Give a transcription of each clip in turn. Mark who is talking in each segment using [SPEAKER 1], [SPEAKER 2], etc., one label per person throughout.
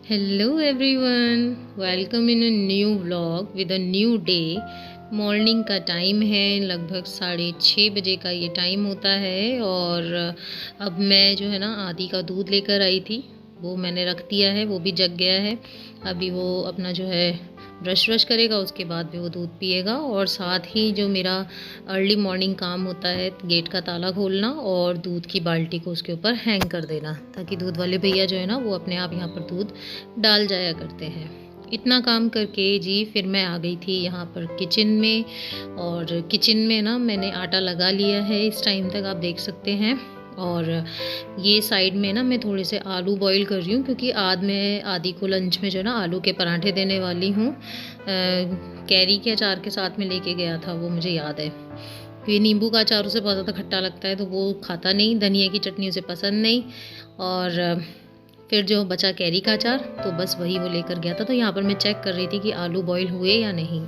[SPEAKER 1] Hello everyone, welcome in a new vlog with a new day। Morning का time है, लगभग 6:30 बजे का ये टाइम होता है। और अब मैं जो है ना आदि का दूध लेकर आई थी, वो मैंने रख दिया है, वो भी जग गया है। अभी वो अपना जो है ब्रश व्रश करेगा, उसके बाद भी वो दूध पिएगा। और साथ ही जो मेरा अर्ली मॉर्निंग काम होता है, गेट का ताला खोलना और दूध की बाल्टी को उसके ऊपर हैंग कर देना, ताकि दूध वाले भैया जो है ना वो अपने आप यहाँ पर दूध डाल जाया करते हैं। इतना काम करके जी फिर मैं आ गई थी यहाँ पर किचन में। और किचन में ना मैंने आटा लगा लिया है, इस टाइम तक आप देख सकते हैं। और ये साइड में ना मैं थोड़े से आलू बॉईल कर रही हूँ, क्योंकि आज मैं आदि को लंच में जो है ना आलू के पराठे देने वाली हूँ। कैरी के अचार के साथ में लेके गया था वो, मुझे याद है। क्योंकि नींबू का अचार उसे बहुत ज़्यादा खट्टा लगता है, तो वो खाता नहीं। धनिया की चटनी उसे पसंद नहीं। और फिर जो बचा कैरी का अचार, तो बस वही वो लेकर गया था। तो यहाँ पर मैं चेक कर रही थी कि आलू बॉईल हुए या नहीं।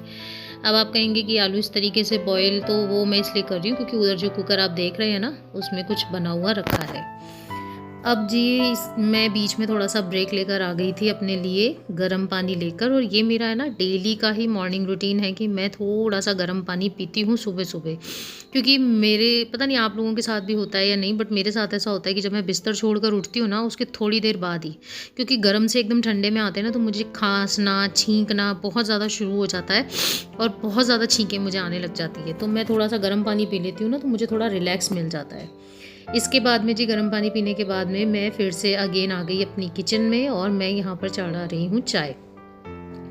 [SPEAKER 1] अब आप कहेंगे कि आलू इस तरीके से बॉईल, तो वो मैं इसलिए कर रही हूँ क्योंकि उधर जो कुकर आप देख रहे हैं ना, उसमें कुछ बना हुआ रखा है। अब जी मैं बीच में थोड़ा सा ब्रेक लेकर आ गई थी अपने लिए गर्म पानी लेकर। और ये मेरा है ना डेली का ही मॉर्निंग रूटीन है कि मैं थोड़ा सा गर्म पानी पीती हूँ सुबह सुबह। क्योंकि मेरे पता नहीं आप लोगों के साथ भी होता है या नहीं, बट मेरे साथ ऐसा होता है कि जब मैं बिस्तर छोड़कर उठती हूँ ना, उसके थोड़ी देर बाद ही, क्योंकि गर्म से एकदम ठंडे में आते हैं ना, तो मुझे खांसना छींकना बहुत ज़्यादा शुरू हो जाता है। और बहुत ज़्यादा छींकें मुझे आने लग जाती है। तो मैं थोड़ा सा गर्म पानी पी लेती हूँ ना, तो मुझे थोड़ा रिलैक्स मिल जाता है। इसके बाद में जी गर्म पानी पीने के बाद में मैं फिर से अगेन आ गई अपनी किचन में, और मैं यहाँ पर चढ़ा रही हूँ चाय।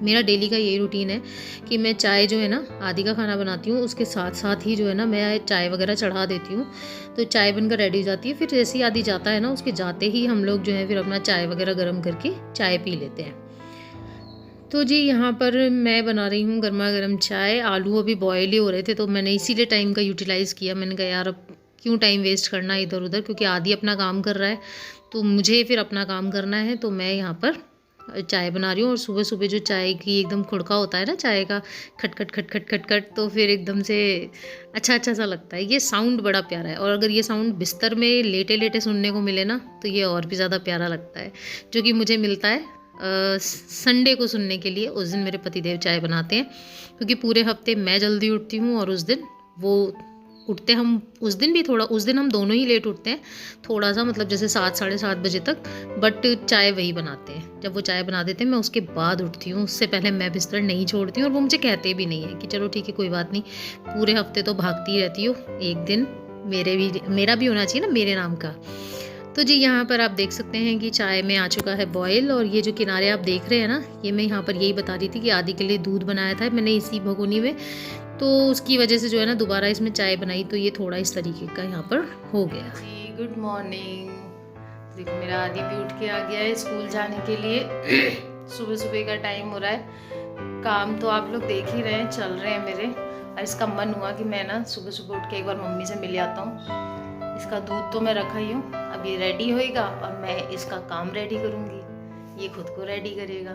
[SPEAKER 1] मेरा डेली का यही रूटीन है कि मैं चाय जो है ना आदि का खाना बनाती हूँ, उसके साथ साथ ही जो है ना मैं चाय वगैरह चढ़ा देती हूँ। तो चाय बनकर रेडी हो जाती है। फिर जैसे ही आदि जाता है ना, उसके जाते ही हम लोग जो है फिर अपना चाय वगैरह गर्म करके चाय पी लेते हैं। तो जी यहाँ पर मैं बना रही हूँ गर्मा गर्म चाय। आलू अभी बॉयल ही हो रहे थे, तो मैंने इसीलिए टाइम का यूटिलाइज़ किया। मैंने कहा यार अब क्यों टाइम वेस्ट करना इधर उधर, क्योंकि आदि अपना काम कर रहा है तो मुझे फिर अपना काम करना है। तो मैं यहाँ पर चाय बना रही हूँ। और सुबह सुबह जो चाय की एकदम खुड़का होता है ना चाय का, खटखट खटखट खटखट, तो फिर एकदम से अच्छा अच्छा सा लगता है। ये साउंड बड़ा प्यारा है। और अगर ये साउंड बिस्तर में लेटे लेटे सुनने को मिले ना, तो ये और भी ज़्यादा प्यारा लगता है। जो कि मुझे मिलता है संडे को सुनने के लिए। उस दिन मेरे पतिदेव चाय बनाते हैं, क्योंकि पूरे हफ्ते मैं जल्दी उठती हूँ और उस दिन वो उठते हम उस दिन भी थोड़ा, उस दिन हम दोनों ही लेट उठते हैं थोड़ा सा, मतलब जैसे 7 साढ़े 7 बजे तक। बट चाय वही बनाते हैं। जब वो चाय बना देते हैं मैं उसके बाद उठती हूँ, उससे पहले मैं बिस्तर नहीं छोड़ती हूँ। और वो मुझे कहते भी नहीं है कि चलो ठीक है कोई बात नहीं, पूरे हफ्ते तो भागती ही रहती हो, एक दिन मेरा भी होना चाहिए ना मेरे नाम का। तो जी यहाँ पर आप देख सकते हैं कि चाय में आ चुका है बॉयल। और ये जो किनारे आप देख रहे हैं ना, ये मैं यहाँ पर यही बता रही थी कि आदि के लिए दूध बनाया था मैंने इसी भगोनी में, तो उसकी वजह से जो है ना दोबारा इसमें चाय बनाई, तो ये थोड़ा इस तरीके का यहाँ पर हो गया।
[SPEAKER 2] जी गुड मॉर्निंग। देखो मेरा आदि भी उठ के आ गया है स्कूल जाने के लिए। सुबह सुबह का टाइम हो रहा है। काम तो आप लोग देख ही रहे हैं, चल रहे हैं मेरे। और इसका मन हुआ कि मैं ना सुबह सुबह उठ के एक बार मम्मी से मिल आता हूँ। इसका दूध तो मैं रखा ही हूँ, अब ये रेडी होएगा और मैं इसका काम रेडी करूँगी। ये खुद को रेडी करेगा,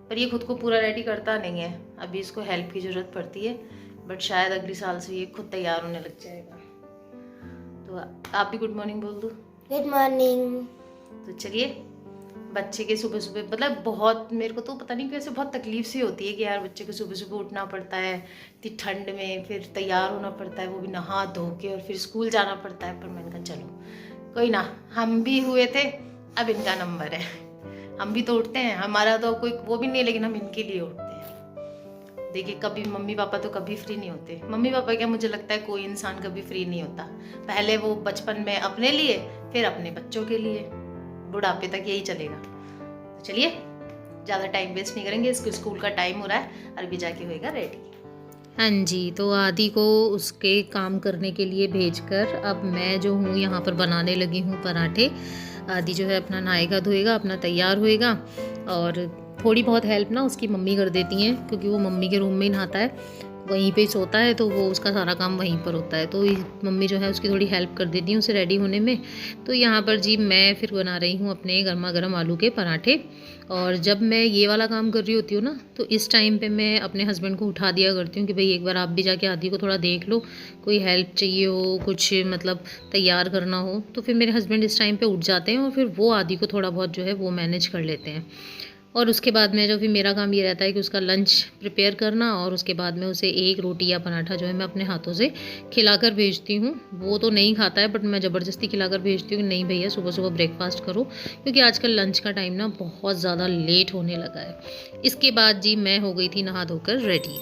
[SPEAKER 2] पर ये खुद को पूरा रेडी करता नहीं है। अभी इसको हेल्प की ज़रूरत पड़ती है, बट शायद अगले साल से ये खुद तैयार होने लग जाएगा। तो आप भी गुड मॉर्निंग बोल दो।
[SPEAKER 3] Good morning.
[SPEAKER 2] तो चलिए, बच्चे के सुबह सुबह मतलब बहुत, मेरे को तो पता नहीं कैसे बहुत तकलीफ सी होती है कि यार बच्चे को सुबह सुबह उठना पड़ता है इतनी ठंड में, फिर तैयार होना पड़ता है, वो भी नहा धो के, और फिर स्कूल जाना पड़ता है। पर मैंने कहा चलो कोई ना, हम भी हुए थे, अब इनका नंबर है। हम भी तो उठते हैं, हमारा तो कोई वो भी नहीं है, लेकिन हम इनके लिए उठते हैं। देखिए कभी मम्मी पापा तो कभी फ्री नहीं होते। मम्मी पापा क्या, मुझे लगता है कोई इंसान कभी फ्री नहीं होता। पहले वो बचपन में अपने लिए, फिर अपने बच्चों के लिए, बुढ़ापे तक यही चलेगा। तो चलिए ज़्यादा टाइम वेस्ट नहीं करेंगे, इसको स्कूल का टाइम हो रहा है, अरबी जाके होएगा रेडी।
[SPEAKER 1] हाँ जी, तो आदि को उसके काम करने के लिए भेजकर अब मैं जो हूँ यहाँ पर बनाने लगी हूँ पराठे। आदि जो है अपना नहाएगा धोएगा, अपना तैयार होएगा। और थोड़ी बहुत हेल्प ना उसकी मम्मी कर देती हैं, क्योंकि वो मम्मी के रूम में ही नहाता है, वहीं पे सोता है, तो वो उसका सारा काम वहीं पर होता है। तो मम्मी जो है उसकी थोड़ी हेल्प कर देती हैं उसे रेडी होने में। तो यहाँ पर जी मैं फिर बना रही हूँ अपने गर्मा गर्म आलू के पराठे। और जब मैं ये वाला काम कर रही होती हूँ ना, तो इस टाइम पे मैं अपने हस्बैंड को उठा दिया करती हूँ कि भाई एक बार आप भी जाके आदि को थोड़ा देख लो, कोई हेल्प चाहिए हो, कुछ मतलब तैयार करना हो। तो फिर मेरे हस्बैंड इस टाइम पे उठ जाते हैं, और फिर वो आदि को थोड़ा बहुत जो है वो मैनेज कर लेते हैं। और उसके बाद में जो फिर मेरा काम ये रहता है कि उसका लंच प्रिपेयर करना, और उसके बाद में उसे एक रोटी या पराठा जो है मैं अपने हाथों से खिलाकर भेजती हूँ। वो तो नहीं खाता है, बट मैं ज़बरदस्ती खिलाकर भेजती हूँ कि नहीं भैया सुबह सुबह ब्रेकफास्ट करो, क्योंकि आजकल लंच का टाइम ना बहुत ज़्यादा लेट होने लगा है। इसके बाद जी मैं हो गई थी नहा धोकर रेडी।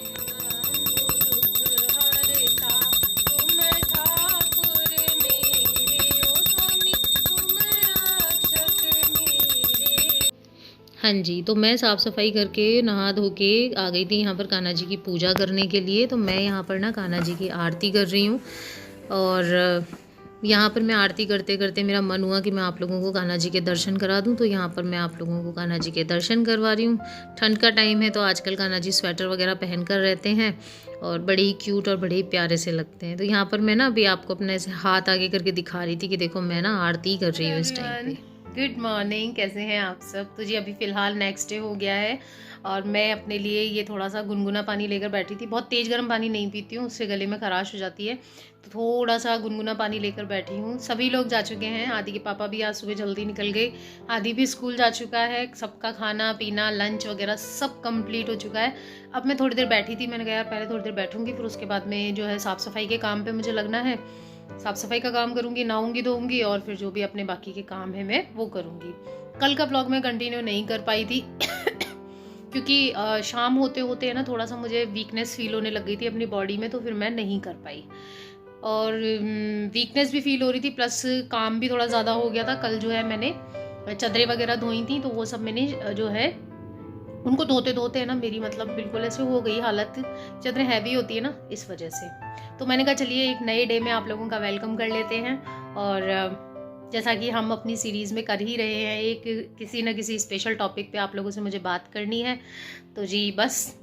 [SPEAKER 1] हाँ जी, तो मैं साफ़ सफाई करके नहा धो के आ गई थी यहाँ पर कान्हा जी की पूजा करने के लिए। तो मैं यहाँ पर ना कान्हा जी की आरती कर रही हूँ, और यहाँ पर मैं आरती करते करते मेरा मन हुआ कि मैं आप लोगों को कान्हा जी के दर्शन करा दूँ। तो यहाँ पर मैं आप लोगों को कान्हा जी के दर्शन करवा रही हूँ। ठंड का टाइम है तो आजकल कान्हा जी स्वेटर वगैरह पहन कर रहते हैं और बड़े ही क्यूट और बड़े ही प्यारे से लगते हैं। तो यहाँ पर मैं ना अभी आपको अपने ऐसे हाथ आगे करके दिखा रही थी कि देखो मैं ना आरती कर रही हूँ इस टाइम पे।
[SPEAKER 2] गुड मॉर्निंग, कैसे हैं आप सब। तो जी अभी फ़िलहाल नेक्स्ट डे हो गया है और मैं अपने लिए ये थोड़ा सा गुनगुना पानी लेकर बैठी थी। बहुत तेज़ गर्म पानी नहीं पीती हूँ, उससे गले में खराश हो जाती है, तो थोड़ा सा गुनगुना पानी लेकर बैठी हूँ। सभी लोग जा चुके हैं, आदि के पापा भी आज सुबह जल्दी निकल गए, आदि भी स्कूल जा चुका है, सबका खाना पीना लंच वगैरह सब कंप्लीट हो चुका है। अब मैं थोड़ी देर बैठी थी, मैंने कहा यार पहले थोड़ी देर बैठूँगी, फिर उसके बाद में जो है साफ़ सफाई के काम पर मुझे लगना है, साफ़ सफाई का काम करूँगी, नहाऊंगी धोऊंगी और फिर जो भी अपने बाकी के काम है मैं वो करूँगी। कल का ब्लॉग मैं कंटिन्यू नहीं कर पाई थी क्योंकि शाम होते होते है ना थोड़ा सा मुझे वीकनेस फील होने लग गई थी अपनी बॉडी में, तो फिर मैं नहीं कर पाई और वीकनेस भी फील हो रही थी, प्लस काम भी थोड़ा ज़्यादा हो गया था। कल जो है मैंने चादरें वगैरह धोई थी, तो वो सब मैंने जो है उनको धोते धोते है ना मेरी मतलब बिल्कुल ऐसे हो गई हालत, चादरें हैवी होती है ना इस वजह से। तो मैंने कहा चलिए एक नए डे में आप लोगों का वेलकम कर लेते हैं, और जैसा कि हम अपनी सीरीज़ में कर ही रहे हैं, एक किसी न किसी स्पेशल टॉपिक पे आप लोगों से मुझे बात करनी है, तो जी बस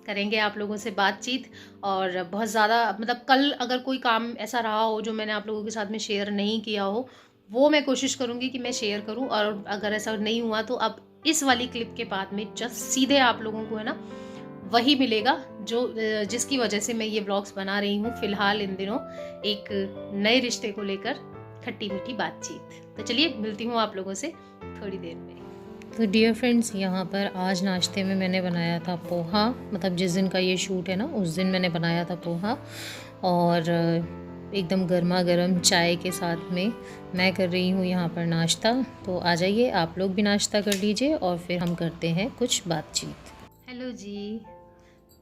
[SPEAKER 2] करेंगे आप लोगों से बातचीत। और बहुत ज़्यादा मतलब कल अगर कोई काम ऐसा रहा हो जो मैंने आप लोगों के साथ में शेयर नहीं किया हो, वो मैं कोशिश करूँगी कि मैं शेयर करूँ, और अगर ऐसा नहीं हुआ तो अब इस वाली क्लिप के बाद में जस्ट सीधे आप लोगों को है ना वही मिलेगा जो जिसकी वजह से मैं ये व्लॉग्स बना रही हूँ फ़िलहाल इन दिनों, एक नए रिश्ते को लेकर खट्टी मीठी बातचीत। तो चलिए मिलती हूँ आप लोगों से थोड़ी देर में।
[SPEAKER 1] तो डियर फ्रेंड्स, यहाँ पर आज नाश्ते में मैंने बनाया था पोहा, मतलब जिस दिन का ये शूट है ना उस दिन मैंने बनाया था पोहा, और एकदम गर्मा गर्म चाय के साथ में मैं कर रही हूँ यहाँ पर नाश्ता। तो आ जाइए आप लोग भी नाश्ता कर लीजिए और फिर हम करते हैं कुछ बातचीत।
[SPEAKER 2] हेलो जी,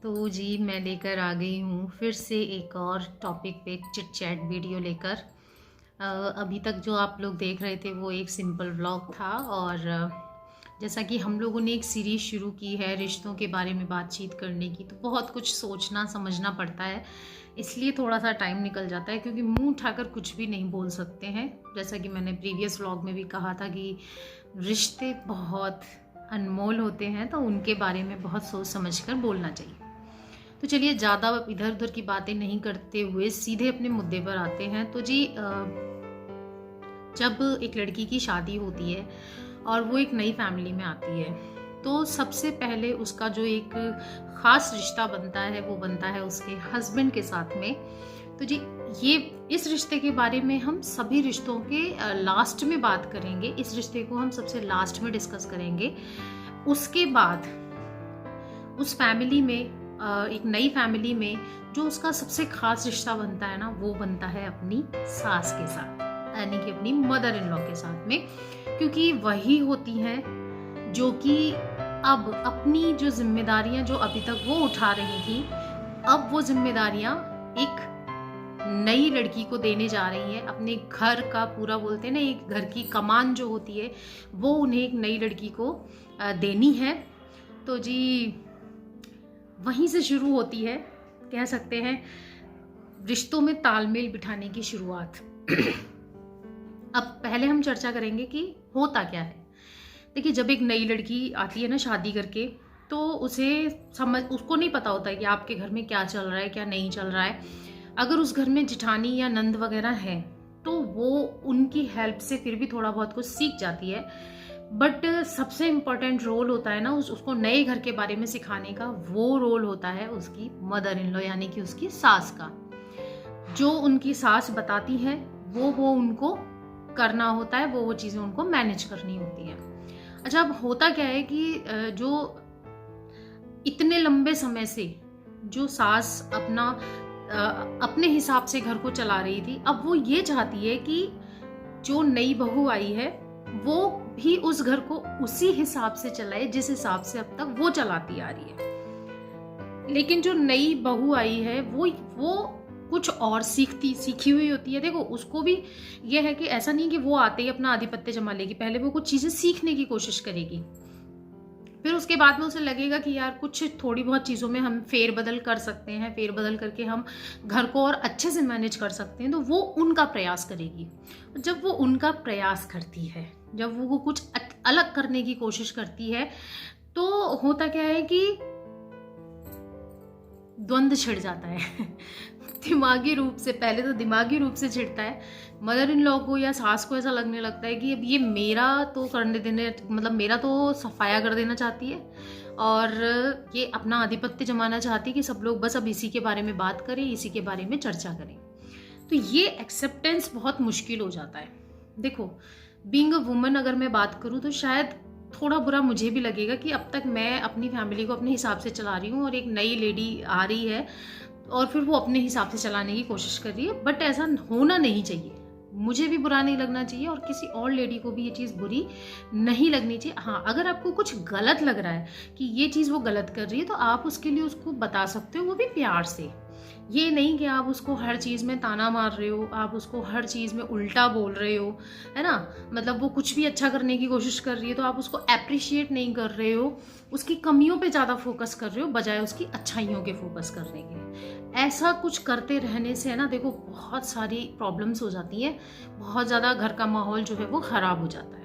[SPEAKER 2] तो जी मैं लेकर आ गई हूँ फिर से एक और टॉपिक पे चिट चैट वीडियो लेकर। अभी तक जो आप लोग देख रहे थे वो एक सिंपल व्लॉग था, और जैसा कि हम लोगों ने एक सीरीज़ शुरू की है रिश्तों के बारे में बातचीत करने की, तो बहुत कुछ सोचना समझना पड़ता है, इसलिए थोड़ा सा टाइम निकल जाता है, क्योंकि मुंह उठाकर कुछ भी नहीं बोल सकते हैं। जैसा कि मैंने प्रीवियस व्लॉग में भी कहा था कि रिश्ते बहुत अनमोल होते हैं, तो उनके बारे में बहुत सोच समझकर बोलना चाहिए। तो चलिए ज़्यादा इधर उधर की बातें नहीं करते हुए सीधे अपने मुद्दे पर आते हैं। तो जी जब एक लड़की की शादी होती है और वो एक नई फैमिली में आती है, तो सबसे पहले उसका जो एक ख़ास रिश्ता बनता है वो बनता है उसके हस्बैंड के साथ में। तो जी ये इस रिश्ते के बारे में हम सभी रिश्तों के लास्ट में बात करेंगे, इस रिश्ते को हम सबसे लास्ट में डिस्कस करेंगे। उसके बाद उस फैमिली में एक नई फैमिली में जो उसका सबसे खास रिश्ता बनता है ना, वो बनता है अपनी सास के साथ, यानी कि अपनी मदर इन लॉ के साथ में, क्योंकि वही होती हैं जो कि अब अपनी जो जिम्मेदारियां जो अभी तक वो उठा रही थी, अब वो जिम्मेदारियां एक नई लड़की को देने जा रही हैं। अपने घर का पूरा बोलते हैं ना, एक घर की कमान जो होती है वो उन्हें एक नई लड़की को देनी है। तो जी वहीं से शुरू होती है, कह सकते हैं रिश्तों में तालमेल बिठाने की शुरुआत। अब पहले हम चर्चा करेंगे कि होता क्या है। देखिए जब एक नई लड़की आती है ना शादी करके, तो उसको नहीं पता होता है कि आपके घर में क्या चल रहा है क्या नहीं चल रहा है। अगर उस घर में जिठानी या नंद वगैरह है तो वो उनकी हेल्प से फिर भी थोड़ा बहुत कुछ सीख जाती है, बट सबसे इम्पोर्टेंट रोल होता है ना उसको नए घर के बारे में सिखाने का, वो रोल होता है उसकी मदर इन लॉ यानी कि उसकी सास का। जो उनकी सास बताती है वो उनको करना होता है, वो चीज़ें उनको मैनेज करनी होती हैं। अच्छा, अब होता क्या है कि जो इतने लंबे समय से जो सास अपने हिसाब से घर को चला रही थी, अब वो ये चाहती है कि जो नई बहू आई है वो भी उस घर को उसी हिसाब से चलाए जिस हिसाब से अब तक वो चलाती आ रही है। लेकिन जो नई बहू आई है वो कुछ और सीखी हुई होती है। देखो, उसको भी ये है कि ऐसा नहीं कि वो आते ही अपना आधिपत्य जमा लेगी, पहले वो कुछ चीजें सीखने की कोशिश करेगी, फिर उसके बाद में उसे लगेगा कि यार कुछ थोड़ी बहुत चीज़ों में हम फेरबदल कर सकते हैं, फेरबदल करके हम घर को और अच्छे से मैनेज कर सकते हैं, तो वो उनका प्रयास करेगी। जब वो उनका प्रयास करती है, जब वो कुछ अलग करने की कोशिश करती है, तो होता क्या है कि द्वंद्व छिड़ जाता है दिमागी रूप से, पहले तो दिमागी रूप से छिड़ता है। मदर इन लॉ को या सास को ऐसा लगने लगता है कि अब ये मेरा तो करने देने, मतलब मेरा तो सफाया कर देना चाहती है और ये अपना आधिपत्य जमाना चाहती है कि सब लोग बस अब इसी के बारे में बात करें, इसी के बारे में चर्चा करें। तो ये एक्सेप्टेंस बहुत मुश्किल हो जाता है। देखो, बीइंग अ वुमन अगर मैं बात करूँ तो शायद थोड़ा बुरा मुझे भी लगेगा कि अब तक मैं अपनी फैमिली को अपने हिसाब से चला रही हूँ और एक नई लेडी आ रही है और फिर वो अपने हिसाब से चलाने की कोशिश कर रही है। बट ऐसा होना नहीं चाहिए, मुझे भी बुरा नहीं लगना चाहिए और किसी और लेडी को भी ये चीज़ बुरी नहीं लगनी चाहिए। हाँ, अगर आपको कुछ गलत लग रहा है कि ये चीज़ वो गलत कर रही है, तो आप उसके लिए उसको बता सकते हो, वो भी प्यार से। ये नहीं कि आप उसको हर चीज़ में ताना मार रहे हो, आप उसको हर चीज़ में उल्टा बोल रहे हो, है ना। मतलब वो कुछ भी अच्छा करने की कोशिश कर रही है तो आप उसको अप्रिशिएट नहीं कर रहे हो, उसकी कमियों पे ज़्यादा फोकस कर रहे हो बजाय उसकी अच्छाइयों के फोकस करने के। ऐसा कुछ करते रहने से, है ना, देखो बहुत सारी प्रॉब्लम्स हो जाती हैं, बहुत ज़्यादा घर का माहौल जो है वो ख़राब हो जाता है।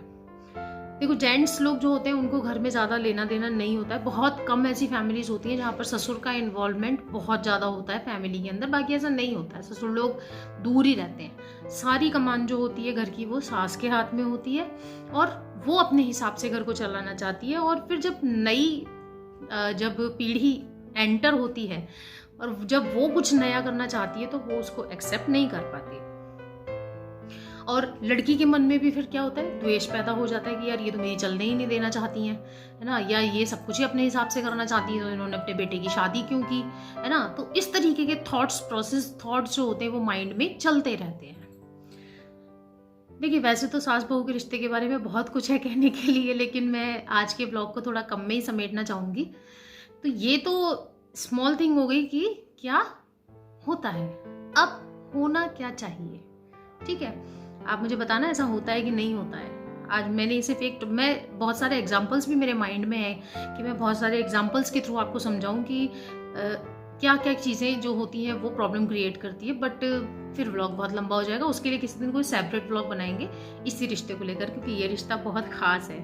[SPEAKER 2] देखो, जेंट्स लोग जो होते हैं उनको घर में ज़्यादा लेना देना नहीं होता है। बहुत कम ऐसी फैमिलीज होती हैं जहाँ पर ससुर का इन्वॉल्वमेंट बहुत ज़्यादा होता है फैमिली के अंदर, बाकी ऐसा नहीं होता है। ससुर लोग दूर ही रहते हैं, सारी कमान जो होती है घर की वो सास के हाथ में होती है और वो अपने हिसाब से घर को चलाना चाहती है। और फिर जब पीढ़ी एंटर होती है और जब वो कुछ नया करना चाहती है तो वो उसको एक्सेप्ट नहीं कर पाती और लड़की के मन में भी फिर क्या होता है, द्वेष पैदा हो जाता है कि यार ये तो मेरी चलने ही नहीं देना चाहती हैं, है ना, या ये सब कुछ ही अपने हिसाब से करना चाहती है तो इन्होंने अपने बेटे की शादी क्यों की, है ना। तो इस तरीके के थॉट्स जो होते हैं वो माइंड में चलते रहते हैं। देखिए, वैसे तो सास बहू के रिश्ते के बारे में बहुत कुछ है कहने के लिए, लेकिन मैं आज के ब्लॉग को थोड़ा कम में ही समेटना चाहूँगी। तो ये तो स्मॉल थिंग हो गई कि क्या होता है, अब होना क्या चाहिए, ठीक है। आप मुझे बताना ऐसा होता है कि नहीं होता है। आज मैंने सिर्फ मैं बहुत सारे एग्जाम्पल्स भी मेरे माइंड में है कि मैं बहुत सारे एग्जाम्पल्स के थ्रू आपको समझाऊं कि क्या क्या चीज़ें जो होती हैं वो प्रॉब्लम क्रिएट करती है। बट फिर व्लॉग बहुत लंबा हो जाएगा, उसके लिए किसी दिन कोई सेपरेट व्लॉग बनाएंगे इसी रिश्ते को लेकर, क्योंकि ये रिश्ता बहुत खास है।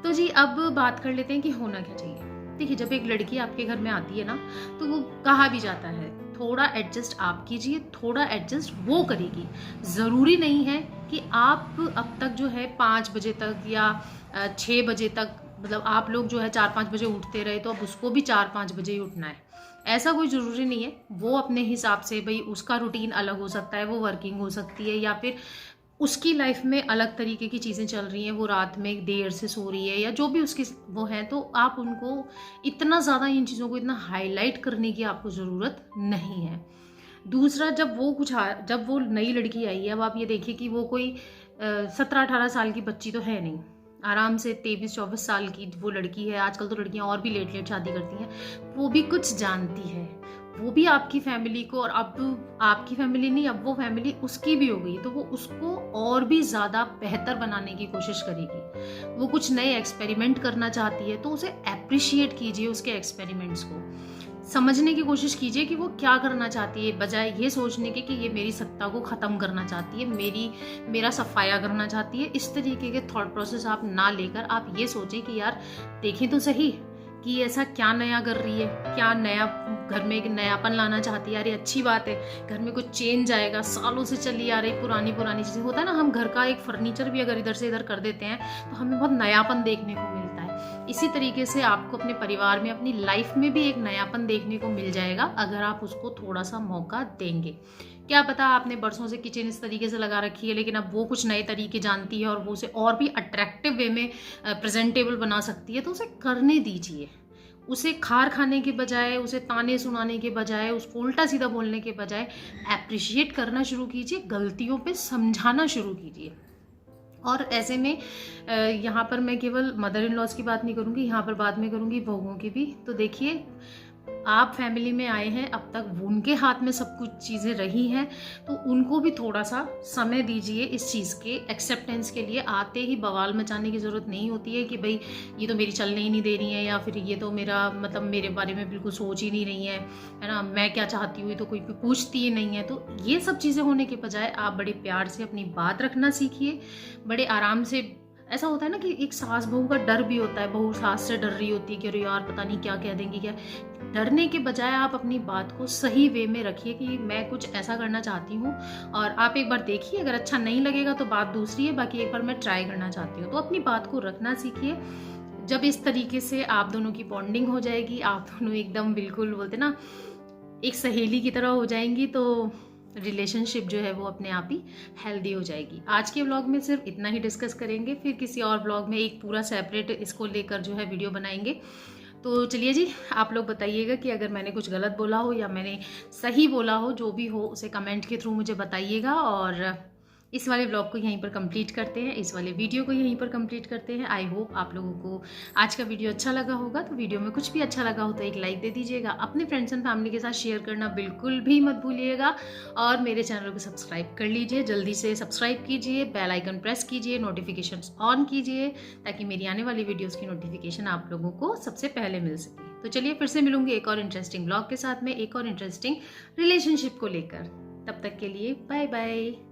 [SPEAKER 2] तो जी, अब बात कर लेते हैं कि होना क्या चाहिए। देखिए, जब एक लड़की आपके घर में आती है ना, तो वो कहा भी जाता है थोड़ा एडजस्ट आप कीजिए, थोड़ा एडजस्ट वो करेगी। ज़रूरी नहीं है कि आप अब तक जो है 5 बजे तक या 6 बजे तक, मतलब आप लोग जो है 4-5 बजे उठते रहे तो अब उसको भी 4-5 बजे ही उठना है, ऐसा कोई ज़रूरी नहीं है। वो अपने हिसाब से, भाई उसका रूटीन अलग हो सकता है, वो वर्किंग हो सकती है या फिर उसकी लाइफ में अलग तरीके की चीज़ें चल रही हैं, वो रात में देर से सो रही है या जो भी उसकी वो है, तो आप उनको इतना ज़्यादा इन चीज़ों को इतना हाईलाइट करने की आपको ज़रूरत नहीं है। दूसरा, जब वो नई लड़की आई है, अब आप ये देखिए कि वो कोई 17-18 साल की बच्ची तो है नहीं, आराम से 23-24 साल की वो लड़की है। आजकल तो लड़कियां और भी लेट शादी करती हैं, वो भी कुछ जानती है, वो भी आपकी फैमिली को, और अब आपकी फैमिली नहीं, अब वो फैमिली उसकी भी हो गई, तो वो उसको और भी ज़्यादा बेहतर बनाने की कोशिश करेगी। वो कुछ नए एक्सपेरिमेंट करना चाहती है तो उसे अप्रिशिएट कीजिए, उसके एक्सपेरिमेंट्स को समझने की कोशिश कीजिए कि वो क्या करना चाहती है, बजाय ये सोचने के कि ये मेरी सत्ता को ख़त्म करना चाहती है, मेरा सफाया करना चाहती है। इस तरीके के थॉट प्रोसेस आप ना लेकर आप ये सोचें कि यार देखें तो सही कि ऐसा क्या नया कर रही है, क्या नया घर में एक नयापन लाना चाहती है। यार ये अच्छी बात है, घर में कुछ चेंज आएगा, सालों से चली आ रही पुरानी चीज़ें। होता है ना, हम घर का एक फर्नीचर भी अगर इधर से इधर कर देते हैं तो हमें बहुत नयापन देखने को मिलता है। इसी तरीके से आपको अपने परिवार में, अपनी लाइफ में भी एक नयापन देखने को मिल जाएगा अगर आप उसको थोड़ा सा मौका देंगे। क्या पता आपने बरसों से किचन इस तरीके से लगा रखी है, लेकिन अब वो कुछ नए तरीके जानती है और वो उसे और भी अट्रैक्टिव वे में प्रेजेंटेबल बना सकती है, तो उसे करने दीजिए। उसे खार खाने के बजाय, उसे ताने सुनाने के बजाय, उसको उल्टा सीधा बोलने के बजाय एप्रिशिएट करना शुरू कीजिए, गलतियों पे समझाना शुरू कीजिए। और ऐसे में यहाँ पर मैं केवल मदर इन लॉज की बात नहीं करूँगी, यहाँ पर बात में करूँगी बहुओं की भी। तो देखिए, आप फैमिली में आए हैं, अब तक उनके हाथ में सब कुछ चीज़ें रही हैं, तो उनको भी थोड़ा सा समय दीजिए इस चीज़ के एक्सेप्टेंस के लिए। आते ही बवाल मचाने की ज़रूरत नहीं होती है कि भाई ये तो मेरी चलने ही नहीं दे रही है, या फिर ये तो मेरा मतलब मेरे बारे में बिल्कुल सोच ही नहीं रही है ना, मैं क्या चाहती हूँ तो कोई पूछती ही नहीं है। तो ये सब चीज़ें होने के बजाय आप बड़े प्यार से अपनी बात रखना सीखिए, बड़े आराम से। ऐसा होता है ना कि एक सास बहू का डर भी होता है, बहू सास से डर रही होती है कि अरे यार पता नहीं क्या कह देंगी क्या। डरने के बजाय आप अपनी बात को सही वे में रखिए कि मैं कुछ ऐसा करना चाहती हूँ, और आप एक बार देखिए, अगर अच्छा नहीं लगेगा तो बात दूसरी है, बाकी एक बार मैं ट्राई करना चाहती हूँ। तो अपनी बात को रखना सीखिए। जब इस तरीके से आप दोनों की बॉन्डिंग हो जाएगी, आप दोनों एकदम बिल्कुल बोलते ना एक सहेली की तरह हो जाएंगी, तो रिलेशनशिप जो है वो अपने आप ही हेल्दी हो जाएगी। आज के व्लॉग में सिर्फ इतना ही डिस्कस करेंगे, फिर किसी और व्लॉग में एक पूरा सेपरेट इसको लेकर जो है वीडियो बनाएंगे। तो चलिए जी, आप लोग बताइएगा कि अगर मैंने कुछ गलत बोला हो या मैंने सही बोला हो, जो भी हो उसे कमेंट के थ्रू मुझे बताइएगा। और इस वाले व्लॉग को यहीं पर कंप्लीट करते हैं, इस वाले वीडियो को यहीं पर कंप्लीट करते हैं। आई होप आप लोगों को आज का वीडियो अच्छा लगा होगा। तो वीडियो में कुछ भी अच्छा लगा हो तो एक लाइक दे दीजिएगा, अपने फ्रेंड्स एंड फैमिली के साथ शेयर करना बिल्कुल भी मत भूलिएगा, और मेरे चैनल को सब्सक्राइब कर लीजिए, जल्दी से सब्सक्राइब कीजिए, बेल आइकन प्रेस कीजिए, नोटिफिकेशंस ऑन कीजिए, ताकि मेरी आने वाली वीडियोज़ की नोटिफिकेशन आप लोगों को सबसे पहले मिल सके। तो चलिए फिर से मिलूंगी एक और इंटरेस्टिंग व्लॉग के साथ में, एक और इंटरेस्टिंग रिलेशनशिप को लेकर। तब तक के लिए बाय बाय।